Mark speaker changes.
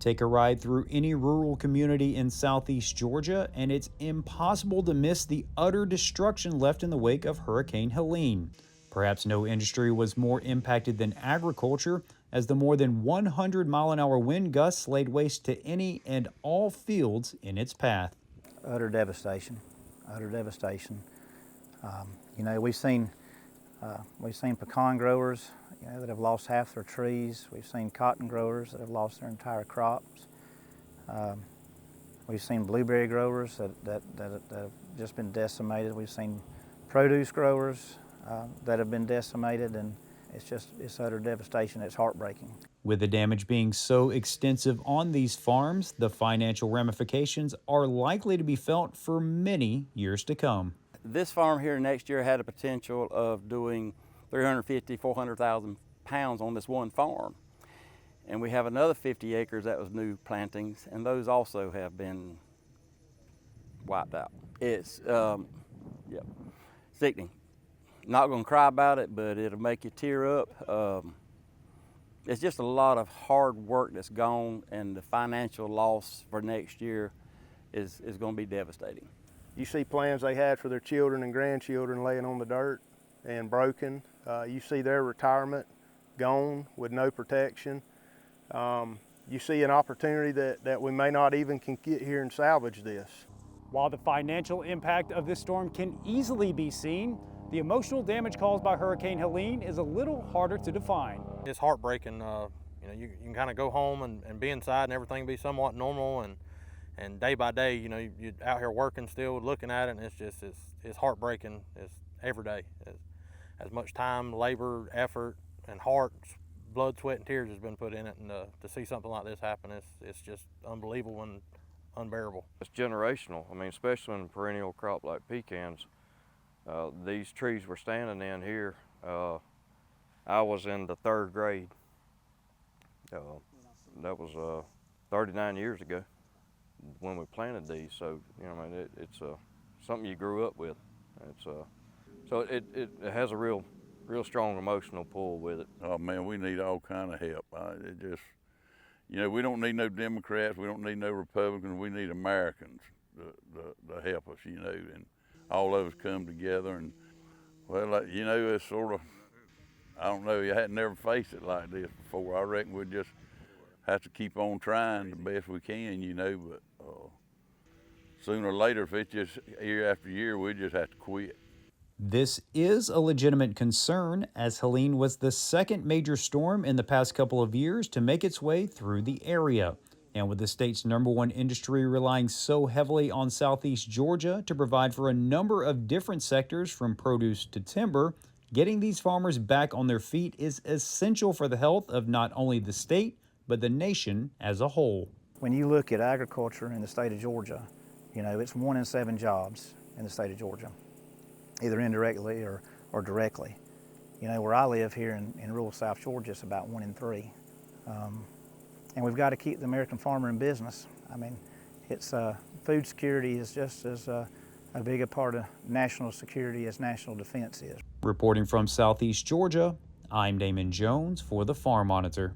Speaker 1: Take a ride through any rural community in southeast Georgia, and it's impossible to miss the utter destruction left in the wake of Hurricane Helene. Perhaps no industry was more impacted than agriculture, as the more than 100-mile-an-hour wind gusts laid waste to any and all fields in its path.
Speaker 2: Utter devastation, utter devastation. We've seen pecan growers, that have lost half their trees. We've seen cotton growers that have lost their entire crops. We've seen blueberry growers that have just been decimated. We've seen produce growers that have been decimated, and it's utter devastation. It's heartbreaking.
Speaker 1: With the damage being so extensive on these farms, the financial ramifications are likely to be felt for many years to come.
Speaker 3: This farm here next year had a potential of doing 350, 400,000 pounds on this one farm. And we have another 50 acres that was new plantings, and those also have been wiped out. It's sickening. Not gonna cry about it, but it'll make you tear up. It's just a lot of hard work that's gone, and the financial loss for next year is gonna be devastating.
Speaker 4: You see plans they had for their children and grandchildren laying on the dirt and broken. You see their retirement gone with no protection. You see an opportunity that we may not even can get here and salvage this.
Speaker 5: While the financial impact of this storm can easily be seen, the emotional damage caused by Hurricane Helene is a little harder to define.
Speaker 6: It's heartbreaking. You can kind of go home and be inside and everything be somewhat normal, and day by day, you're out here working still, looking at it, and it's heartbreaking. It's every day. As much time, labor, effort, and heart, blood, sweat, and tears has been put in it, and to see something like this happen, it's just unbelievable and unbearable.
Speaker 7: It's generational. I mean, especially in a perennial crop like pecans. These trees we're standing in here, I was in the 3rd grade. That was 39 years ago when we planted these. So, it's something you grew up with. So it has a real strong emotional pull with it.
Speaker 8: Oh man, we need all kind of help. We don't need no Democrats, we don't need no Republicans, we need Americans to help us, and all of us come together. And it's sort of, I don't know, you hadn't never faced it like this before. I reckon we just have to keep on trying the best we can, but sooner or later, if it's just year after year, we just have to quit.
Speaker 1: This is a legitimate concern, as Helene was the second major storm in the past couple of years to make its way through the area. And with the state's #1 industry relying so heavily on southeast Georgia to provide for a number of different sectors from produce to timber, getting these farmers back on their feet is essential for the health of not only the state, but the nation as a whole.
Speaker 2: When you look at agriculture in the state of Georgia, it's 1 in 7 jobs in the state of Georgia, either indirectly or directly. Where I live here in rural South Georgia, it's about 1 in 3. And we've got to keep the American farmer in business. I mean, food security is just as a big a part of national security as national defense is.
Speaker 1: Reporting from southeast Georgia, I'm Damon Jones for the Farm Monitor.